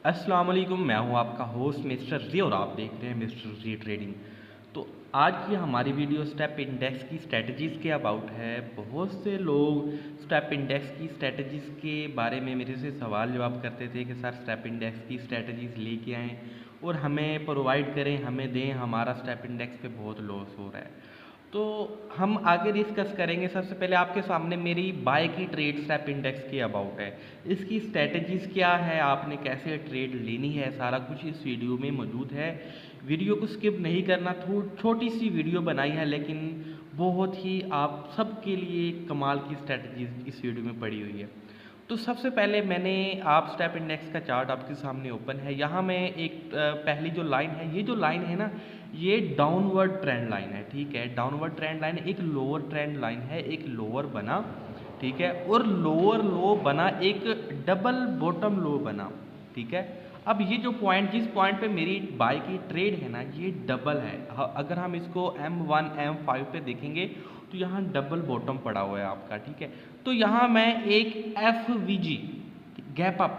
अस्सलाम वालेकुम, मैं हूं आपका होस्ट मिस्टर जी और आप देख रहे हैं मिस्टर जी ट्रेडिंग। तो आज की हमारी वीडियो स्टेप इंडेक्स की स्ट्रेटजीज़ के अबाउट है। बहुत से लोग स्टेप इंडेक्स की स्ट्रेटजीज़ के बारे में मेरे से सवाल जवाब करते थे कि सर स्टेप इंडेक्स की स्ट्रेटजीज़ लेके आएँ और हमें प्रोवाइड करें, हमें दें, हमारा स्टेप इंडेक्स पे बहुत लॉस हो रहा है। तो हम आगे डिस्कस करेंगे। सबसे पहले आपके सामने मेरी बाय की ट्रेड स्टेप इंडेक्स के अबाउट है। इसकी स्ट्रेटजीज़ क्या है, आपने कैसे ट्रेड लेनी है, सारा कुछ इस वीडियो में मौजूद है। वीडियो को स्किप नहीं करना। छोटी सी वीडियो बनाई है लेकिन बहुत ही आप सबके लिए कमाल की स्ट्रेटजीज़ इस वीडियो में पड़ी हुई है। तो सबसे पहले मैंने आप स्टेप इंडेक्स का चार्ट आपके सामने ओपन है। यहाँ मैं एक पहली जो लाइन है, ये जो लाइन है ना, ये डाउनवर्ड ट्रेंड लाइन है। ठीक है, डाउनवर्ड ट्रेंड लाइन, एक लोअर ट्रेंड लाइन है, एक लोअर बना, ठीक है, और लोअर लो बना, एक डबल बॉटम लो बना। ठीक है, अब ये जो पॉइंट, जिस पॉइंट पे मेरी बाय की ट्रेड है ना, ये डबल है। अगर हम इसको M1 M5 पे देखेंगे तो यहाँ डबल बॉटम पड़ा हुआ है आपका। ठीक है, तो यहाँ मैं एक FVG गैप अप,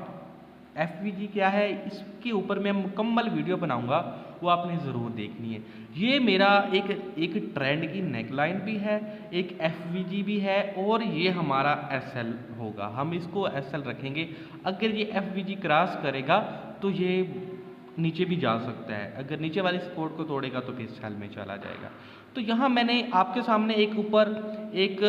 FVG क्या है, इसके ऊपर मैं मुकम्मल वीडियो बनाऊंगा, वो आपने ज़रूर देखनी है। ये मेरा एक ट्रेंड की नेकलाइन भी है, एक FVG भी है, और ये हमारा SL होगा। हम इसको SL रखेंगे। अगर ये FVG क्रॉस करेगा तो ये नीचे भी जा सकता है, अगर नीचे वाले सपोर्ट को तोड़ेगा तो फिर सेल में चला जाएगा। तो यहाँ मैंने आपके सामने एक ऊपर एक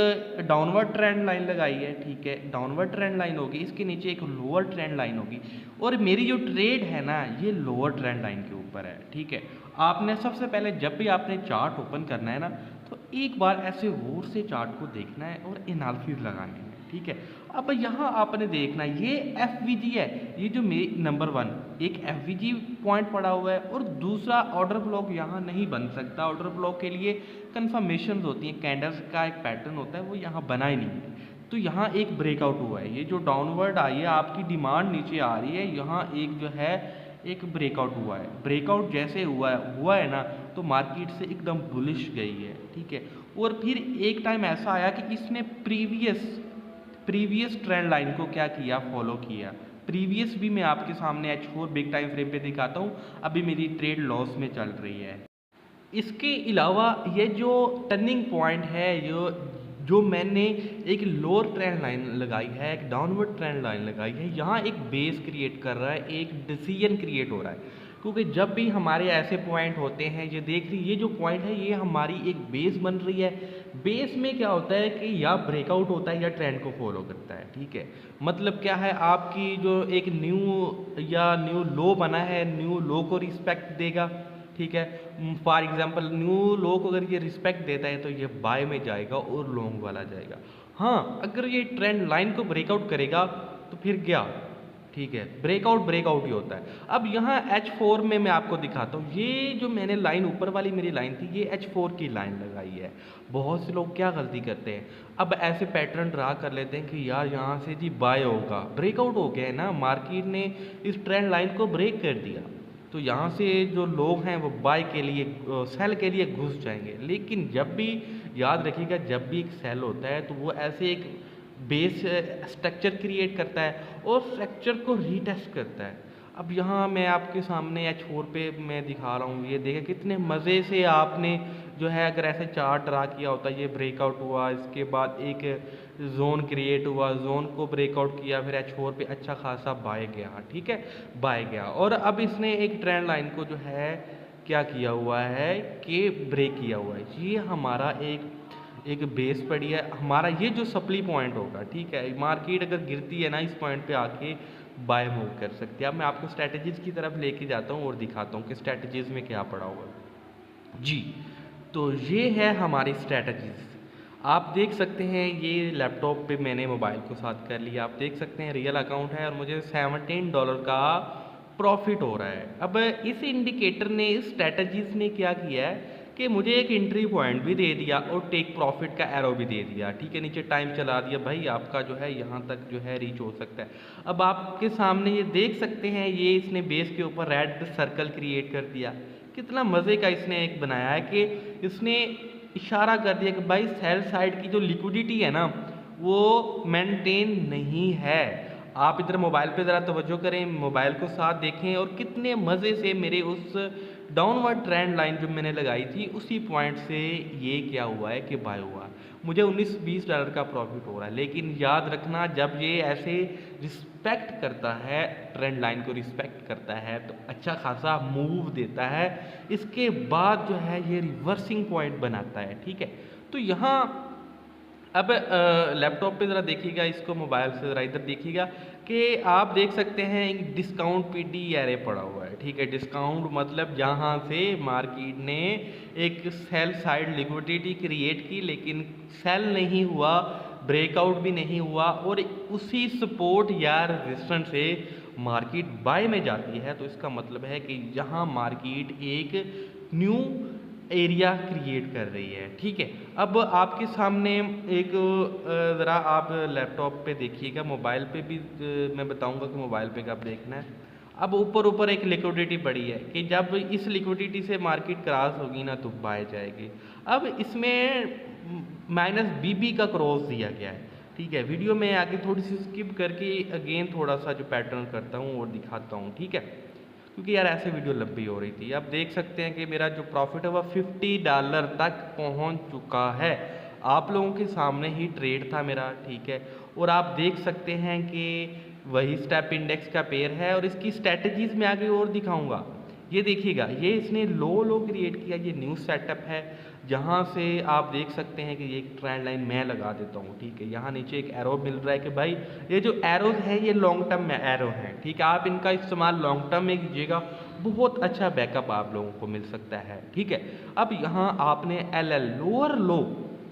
डाउनवर्ड ट्रेंड लाइन लगाई है। ठीक है, डाउनवर्ड ट्रेंड लाइन होगी, इसके नीचे एक लोअर ट्रेंड लाइन होगी, और मेरी जो ट्रेड है ना, ये लोअर ट्रेंड लाइन के ऊपर है। ठीक है, आपने सबसे पहले जब भी आपने चार्ट ओपन करना है ना, तो एक बार ऐसे गौर से चार्ट को देखना है और एनालिसिस लगाने हैं। ठीक है, अब यहाँ आपने देखना है, ये FVG है, ये जो मेरी नंबर 1 एक FVG पॉइंट पड़ा हुआ है, और दूसरा ऑर्डर ब्लॉक यहाँ नहीं बन सकता। ऑर्डर ब्लॉक के लिए कन्फर्मेशन होती हैं, कैंडल्स का एक पैटर्न होता है, वो यहाँ बना ही नहीं है। तो यहाँ एक ब्रेकआउट हुआ है, ये जो डाउनवर्ड आई है, आपकी डिमांड नीचे आ रही है, यहाँ एक जो है एक ब्रेकआउट हुआ है। ब्रेकआउट जैसे हुआ है ना, तो मार्केट से एकदम बुलिश गई है। ठीक है, और फिर एक टाइम ऐसा आया कि इसने प्रीवियस ट्रेंड लाइन को क्या किया, फॉलो किया। प्रीवियस भी मैं आपके सामने H4 बिग टाइम फ्रेम पे दिखाता हूँ। अभी मेरी ट्रेड लॉस में चल रही है। इसके अलावा ये जो टर्निंग पॉइंट है, जो मैंने एक लोअर ट्रेंड लाइन लगाई है, एक डाउनवर्ड ट्रेंड लाइन लगाई है, यहाँ एक बेस क्रिएट कर रहा है, एक डिसीजन क्रिएट हो रहा है। क्योंकि जब भी हमारे ऐसे पॉइंट होते हैं, ये देख रही, ये जो पॉइंट है, ये हमारी एक बेस बन रही है। बेस में क्या होता है कि या ब्रेकआउट होता है या ट्रेंड को फॉलो करता है। ठीक है, मतलब क्या है, आपकी जो एक न्यू लो बना है, न्यू लो को रिस्पेक्ट देगा। ठीक है, फॉर एग्जांपल न्यू लो को अगर ये रिस्पेक्ट देता है तो ये बाय में जाएगा और लॉन्ग वाला जाएगा। हाँ, अगर ये ट्रेंड लाइन को ब्रेकआउट करेगा तो फिर गया। ठीक है, ब्रेकआउट ही होता है। अब यहाँ H4 में मैं आपको दिखाता हूँ, ये जो मैंने लाइन ऊपर वाली मेरी लाइन थी, ये H4 की लाइन लगाई है। बहुत से लोग क्या गलती करते हैं, अब ऐसे पैटर्न ड्रा कर लेते हैं कि यार यहाँ से जी बाय होगा, ब्रेकआउट हो गया है ना, मार्केट ने इस ट्रेंड लाइन को ब्रेक कर दिया, तो यहाँ से जो लोग हैं वो बाय के लिए, सेल के लिए घुस जाएंगे। लेकिन जब भी, याद रखिएगा, जब भी एक सेल होता है तो वो ऐसे एक बेस स्ट्रक्चर क्रिएट करता है और स्ट्रक्चर को रीटेस्ट करता है। अब यहाँ मैं आपके सामने H4 पे मैं दिखा रहा हूँ, ये देखें कितने मज़े से आपने जो है, अगर ऐसे चार्ट ड्रा किया होता, ये ब्रेकआउट हुआ, इसके बाद एक जोन क्रिएट हुआ, जोन को ब्रेकआउट किया, फिर H4 पे अच्छा खासा बाय गया। ठीक है, बाय गया, और अब इसने एक ट्रेंड लाइन को जो है क्या किया हुआ है कि ब्रेक किया हुआ है। ये हमारा एक बेस पड़ी है, हमारा ये जो सप्ली पॉइंट होगा। ठीक है, मार्केट अगर गिरती है ना, इस पॉइंट पे आके बाय मूव कर सकती है। अब मैं आपको स्ट्रैटेजीज़ की तरफ लेके जाता हूँ और दिखाता हूँ कि स्ट्रैटेजीज़ में क्या पड़ा हुआ जी। तो ये है हमारी स्ट्रैटेजीज़। आप देख सकते हैं, ये लैपटॉप पे मैंने मोबाइल को साथ कर लिया, आप देख सकते हैं रियल अकाउंट है, और मुझे $17 का प्रॉफिट हो रहा है। अब इस इंडिकेटर ने, इस स्ट्रैटेजीज़ ने क्या किया है कि मुझे एक एंट्री पॉइंट भी दे दिया और टेक प्रॉफिट का एरो भी दे दिया। ठीक है, नीचे टाइम चला दिया, भाई आपका जो है यहाँ तक जो है रीच हो सकता है। अब आपके सामने ये देख सकते हैं, ये इसने बेस के ऊपर रेड सर्कल क्रिएट कर दिया। कितना मज़े का इसने एक बनाया है कि इसने इशारा कर दिया कि भाई सेल साइड की जो लिक्विडिटी है ना, वो मेंटेन नहीं है। आप इधर मोबाइल पे ज़रा तवज्जो करें, मोबाइल को साथ देखें और कितने मज़े से मेरे उस डाउनवर्ड ट्रेंड लाइन जो मैंने लगाई थी उसी पॉइंट से ये क्या हुआ है कि बाय हुआ। मुझे $19-20 का प्रॉफिट हो रहा है। लेकिन याद रखना, जब ये ऐसे रिस्पेक्ट करता है, ट्रेंड लाइन को रिस्पेक्ट करता है तो अच्छा खासा मूव देता है, इसके बाद जो है ये रिवर्सिंग पॉइंट बनाता है। ठीक है, तो यहाँ अब लैपटॉप पे ज़रा देखिएगा, इसको मोबाइल से ज़रा इधर देखिएगा कि आप देख सकते हैं एक डिस्काउंट पीडी एरे पड़ा हुआ है। ठीक है, डिस्काउंट मतलब जहाँ से मार्केट ने एक सेल साइड लिक्विडिटी क्रिएट की लेकिन सेल नहीं हुआ, ब्रेकआउट भी नहीं हुआ और उसी सपोर्ट या रेजिस्टेंस से मार्केट बाय में जाती है। तो इसका मतलब है कि यहाँ मार्केट एक न्यू एरिया क्रिएट कर रही है। ठीक है, अब आपके सामने एक ज़रा आप लैपटॉप पे देखिएगा, मोबाइल पे भी मैं बताऊंगा कि मोबाइल पे कब देखना है। अब ऊपर ऊपर एक लिक्विडिटी पड़ी है कि जब इस लिक्विडिटी से मार्केट क्रॉस होगी ना तो बाय जाएगी। अब इसमें -BB का क्रॉस दिया गया है। ठीक है, वीडियो में आगे थोड़ी सी स्किप करके अगेन थोड़ा सा जो पैटर्न करता हूँ और दिखाता हूँ। ठीक है, क्योंकि यार ऐसे वीडियो लंबी हो रही थी। आप देख सकते हैं कि मेरा जो प्रॉफिट है वह $50 तक पहुंच चुका है। आप लोगों के सामने ही ट्रेड था मेरा। ठीक है, और आप देख सकते हैं कि वही स्टेप इंडेक्स का पेयर है और इसकी स्ट्रैटेजीज में आगे और दिखाऊंगा। ये देखिएगा, ये इसने लो क्रिएट किया, ये न्यू सेटअप है जहाँ से आप देख सकते हैं कि ये एक ट्रेंड लाइन मैं लगा देता हूँ। ठीक है, यहाँ नीचे एक एरो मिल रहा है कि भाई ये जो एरोज है ये लॉन्ग टर्म में एरो हैं। ठीक है, आप इनका इस्तेमाल लॉन्ग टर्म में कीजिएगा, बहुत अच्छा बैकअप आप लोगों को मिल सकता है। ठीक है, अब यहाँ आपने LL लोअर लो,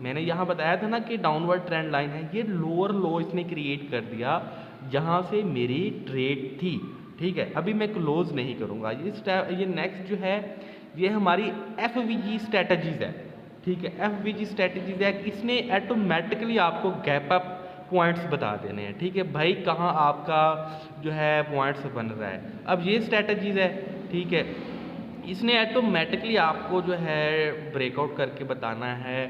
मैंने यहाँ बताया था ना कि डाउनवर्ड ट्रेंड लाइन है, ये लोअर लो इसने क्रिएट कर दिया जहाँ से मेरी ट्रेड थी। ठीक है, अभी मैं क्लोज नहीं करूँगा। ये नेक्स्ट जो है ये हमारी FVG स्ट्रैटेजीज है। ठीक है, FVG स्ट्रैटेजीज है, इसने ऑटोमेटिकली आपको गैप अप पॉइंट्स बता देने हैं। ठीक है भाई, कहाँ आपका जो है पॉइंट्स बन रहा है। अब ये स्ट्रैटेजीज है। ठीक है, इसने ऑटोमेटिकली आपको जो है ब्रेकआउट करके बताना है,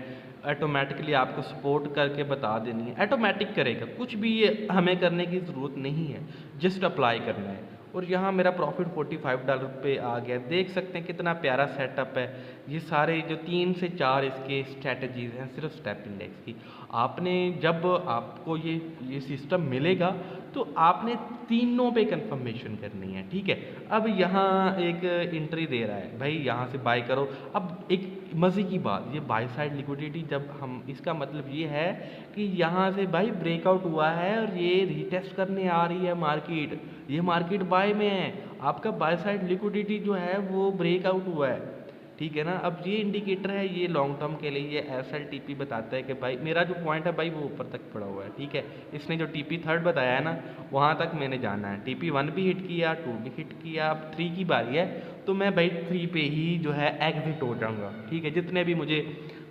ऑटोमेटिकली आपको सपोर्ट करके बता देनी है, ऑटोमेटिक करेगा, कुछ भी हमें करने की ज़रूरत नहीं है, जस्ट अप्लाई करना है। और यहाँ मेरा प्रॉफिट $45 पे आ गया। देख सकते हैं कितना प्यारा सेटअप है। ये सारे जो 3 से 4 इसके स्ट्रैटेजीज हैं सिर्फ स्टेप इंडेक्स की। आपने जब आपको ये सिस्टम मिलेगा तो आपने तीनों पे कंफर्मेशन करनी है। ठीक है, अब यहाँ एक एंट्री दे रहा है भाई, यहाँ से बाय करो। अब एक मज़े की बात, ये बाय साइड लिक्विडिटी जब हम, इसका मतलब ये है कि यहाँ से भाई ब्रेकआउट हुआ है और ये रीटेस्ट करने आ रही है मार्केट, ये मार्केट बाय में है, आपका बाय साइड लिक्विडिटी जो है वो ब्रेकआउट हुआ है। ठीक है ना, अब ये इंडिकेटर है, ये लॉन्ग टर्म के लिए ये SLTP बताता है कि भाई मेरा जो पॉइंट है भाई वो ऊपर तक पड़ा हुआ है। ठीक है, इसने जो TP थर्ड बताया है ना वहाँ तक मैंने जाना है। TP 1 भी हिट किया, 2 भी हिट किया, अब 3 की बारी है तो मैं भाई 3 पे ही जो है एग्जिट हो जाऊँगा। ठीक है, जितने भी मुझे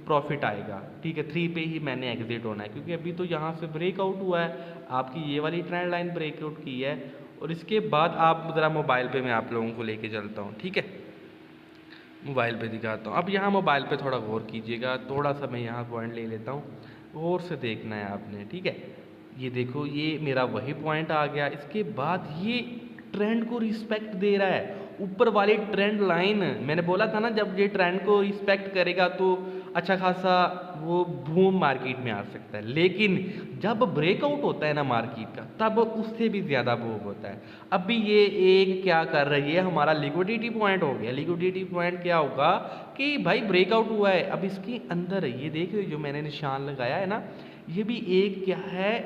प्रॉफिट आएगा। ठीक है, 3 पे ही मैंने एग्जिट होना है क्योंकि अभी तो यहाँ से ब्रेकआउट हुआ है, आपकी ये वाली ट्रेंड लाइन ब्रेकआउट की है। और इसके बाद आप ज़रा मोबाइल पे मैं आप लोगों को लेके चलता हूँ। ठीक है, मोबाइल पे दिखाता हूँ। अब यहाँ मोबाइल पे थोड़ा गौर कीजिएगा, थोड़ा सा मैं यहाँ पॉइंट ले लेता हूँ, गौर से देखना है आपने। ठीक है, ये देखो, ये मेरा वही पॉइंट आ गया। इसके बाद ये ट्रेंड को रिस्पेक्ट दे रहा है, ऊपर वाली ट्रेंड लाइन। मैंने बोला था ना जब ये ट्रेंड को रिस्पेक्ट करेगा तो अच्छा खासा वो बूम मार्केट में आ सकता है। लेकिन जब ब्रेकआउट होता है ना मार्केट का तब उससे भी ज़्यादा बूम होता है। अभी ये एक क्या कर रही है, हमारा लिक्विडिटी पॉइंट हो गया। लिक्विडिटी पॉइंट क्या होगा कि भाई ब्रेकआउट हुआ है, अब इसके अंदर ये देख रहे जो मैंने निशान लगाया है ना, ये भी एक क्या है,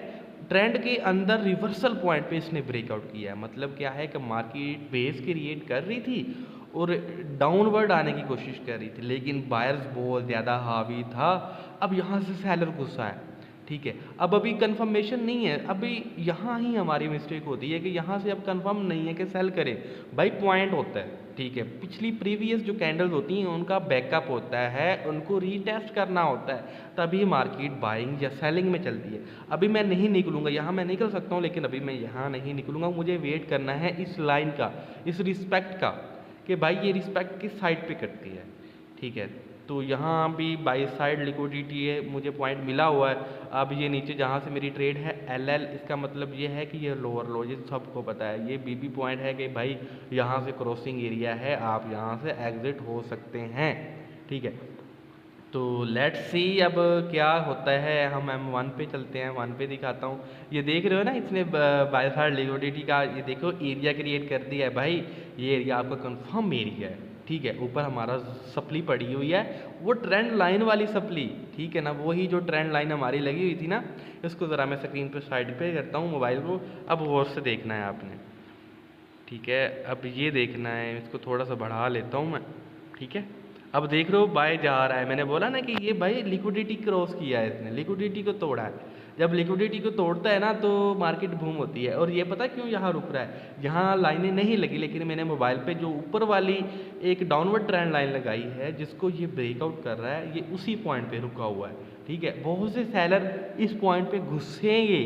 ट्रेंड के अंदर रिवर्सल पॉइंट पे इसने ब्रेकआउट किया है। मतलब क्या है कि मार्केट बेस क्रिएट कर रही थी और डाउनवर्ड आने की कोशिश कर रही थी, लेकिन बायर्स बहुत ज़्यादा हावी था। अब यहाँ से सेलर गुस्सा है। ठीक है, अब अभी कंफर्मेशन नहीं है, अभी यहाँ ही हमारी मिस्टेक होती है कि यहाँ से अब कंफर्म नहीं है कि सेल करें। भाई पॉइंट होता है। ठीक है, पिछली प्रीवियस जो कैंडल्स होती हैं उनका बैकअप होता है, उनको रीटेस्ट करना होता है, तभी मार्केट बाइंग या सेलिंग में चलती है। अभी मैं नहीं निकलूँगा, यहाँ मैं निकल सकता हूँ लेकिन अभी मैं यहाँ नहीं निकलूँगा। मुझे वेट करना है इस लाइन का, इस रिस्पेक्ट का, कि भाई ये रिस्पेक्ट किस साइड पे करती है। ठीक है, तो यहाँ भी बाई साइड लिक्विडिटी है, मुझे पॉइंट मिला हुआ है। अब ये नीचे जहाँ से मेरी ट्रेड है LL, इसका मतलब ये है कि ये लोअर लो, ये सबको पता है। ये BB पॉइंट है कि भाई यहाँ से क्रॉसिंग एरिया है, आप यहाँ से एग्जिट हो सकते हैं, ठीक है। तो लेट्स सी अब क्या होता है। हम M1 पे चलते हैं, 1 पे दिखाता हूँ। ये देख रहे हो ना, इसने बाय साइड लिक्विडिटी का ये देखो एरिया क्रिएट कर दिया है भाई। ये एरिया आपका कंफर्म एरिया है, ठीक है। ऊपर हमारा सप्ली पड़ी हुई है, वो ट्रेंड लाइन वाली सप्ली, ठीक है ना, वही जो ट्रेंड लाइन हमारी लगी हुई थी ना। इसको ज़रा मैं स्क्रीन पर साइड पे करता हूँ मोबाइल को, अब गौर से देखना है आपने, ठीक है। अब ये देखना है, इसको थोड़ा सा बढ़ा लेता हूँ मैं, ठीक है। अब देख रहे हो बाय जा रहा है, मैंने बोला ना कि ये भाई लिक्विडिटी क्रॉस किया है, इसने लिक्विडिटी को तोड़ा है। जब लिक्विडिटी को तोड़ता है ना तो मार्केट बूम होती है। और ये पता क्यों यहाँ रुक रहा है, यहाँ लाइनें नहीं लगी, लेकिन मैंने मोबाइल पे जो ऊपर वाली एक डाउनवर्ड ट्रेंड लाइन लगाई है जिसको ये ब्रेकआउट कर रहा है, ये उसी पॉइंट पे रुका हुआ है, ठीक है। बहुत से सेलर इस पॉइंट पे घुसेंगे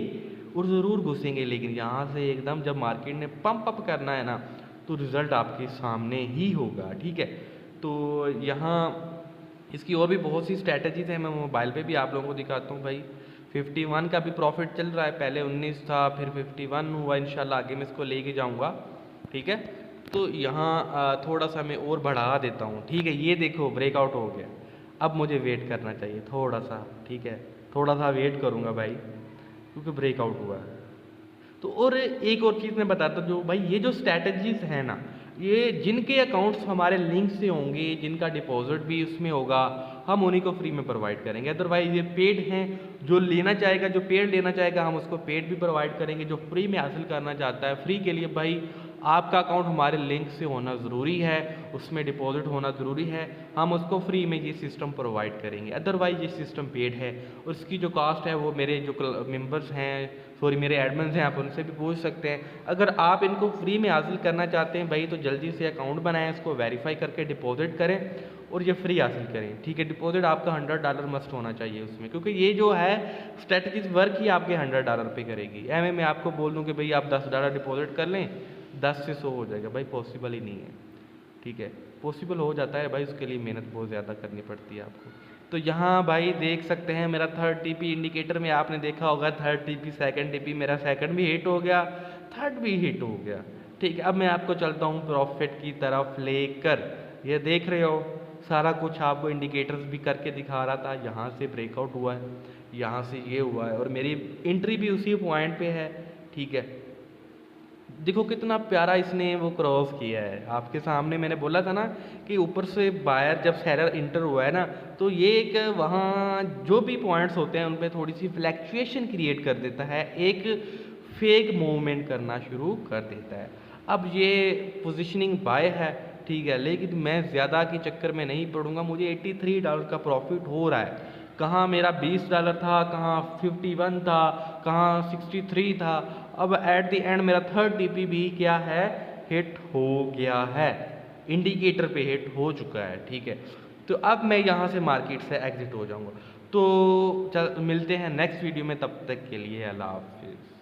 और ज़रूर घुसेंगे, लेकिन यहाँ से एकदम जब मार्केट ने पंप अप करना है ना तो रिज़ल्ट आपके सामने ही होगा, ठीक है। तो यहाँ इसकी और भी बहुत सी स्ट्रैटेजीज हैं, मैं मोबाइल पे भी आप लोगों को दिखाता हूँ भाई। 51 का भी प्रॉफिट चल रहा है, पहले 19 था फिर 51 हुआ, इंशाल्लाह आगे मैं इसको लेके जाऊँगा, ठीक है। तो यहाँ थोड़ा सा मैं और बढ़ा देता हूँ, ठीक है। ये देखो ब्रेकआउट हो गया, अब मुझे वेट करना चाहिए थोड़ा सा, ठीक है। थोड़ा सा वेट करूँगा भाई, क्योंकि ब्रेकआउट हुआ है। तो और एक और चीज़ मैं बताता हूँ, जो भाई ये जो स्ट्रैटेजीज है ना, ये जिनके अकाउंट्स हमारे लिंक से होंगे, जिनका डिपॉजिट भी उसमें होगा, हम उन्हीं को फ्री में प्रोवाइड करेंगे। अदरवाइज ये पेड हैं, जो लेना चाहेगा, जो पेड लेना चाहेगा हम उसको पेड भी प्रोवाइड करेंगे। जो फ्री में हासिल करना चाहता है, फ्री के लिए भाई आपका अकाउंट हमारे लिंक से होना ज़रूरी है, उसमें डिपॉजिट होना ज़रूरी है, हम उसको फ्री में ये सिस्टम प्रोवाइड करेंगे। अदरवाइज ये सिस्टम पेड है और इसकी जो कास्ट है वो मेरे जो मेंबर्स हैं, सॉरी मेरे एडमिन्स हैं, आप उनसे भी पूछ सकते हैं। अगर आप इनको फ्री में हासिल करना चाहते हैं भाई, तो जल्दी से अकाउंट बनाएं, इसको वेरीफाई करके डिपॉजिट करें और ये फ्री हासिल करें, ठीक है। डिपॉजिट आपका $100 मस्ट होना चाहिए उसमें, क्योंकि ये जो है स्ट्रेटजीज वर्क ही आपके $100 पे करेगी। मैं आपको बोल दूँ कि भाई आप $10 डिपॉजिट कर लें, 10 से 100 हो जाएगा भाई, पॉसिबल ही नहीं है, ठीक है। पॉसिबल हो जाता है भाई, उसके लिए मेहनत बहुत ज़्यादा करनी पड़ती है आपको। तो यहाँ भाई देख सकते हैं मेरा 3rd TP इंडिकेटर में आपने देखा होगा 3rd TP 2nd TP, मेरा 2nd भी हिट हो गया, 3rd भी हिट हो गया, ठीक है। अब मैं आपको चलता हूँ प्रॉफिट की तरफ लेकर। ये देख रहे हो सारा कुछ आपको इंडिकेटर्स भी करके दिखा रहा था। यहाँ से ब्रेकआउट हुआ है, यहाँ से ये हुआ है और मेरी एंट्री भी उसी पॉइंट पे है, ठीक है। देखो कितना प्यारा इसने वो क्रॉस किया है आपके सामने। मैंने बोला था ना कि ऊपर से बायर जब सेलर इंटर हुआ है ना, तो ये एक वहाँ जो भी पॉइंट्स होते हैं उन पर थोड़ी सी फ्लैक्चुएशन क्रिएट कर देता है, एक फेक मूवमेंट करना शुरू कर देता है। अब ये पोजीशनिंग बाय है, ठीक है, लेकिन मैं ज़्यादा के चक्कर में नहीं पड़ूंगा। मुझे $83 का प्रॉफिट हो रहा है। कहाँ मेरा $20 था, कहाँ 51 था, कहाँ 63 था। अब एट द एंड मेरा 3rd TP भी क्या है, हिट हो गया है, इंडिकेटर पे हिट हो चुका है, ठीक है। तो अब मैं यहाँ से मार्केट से एग्जिट हो जाऊँगा। तो चल मिलते हैं नेक्स्ट वीडियो में, तब तक के लिए अल्लाह हाफिज़।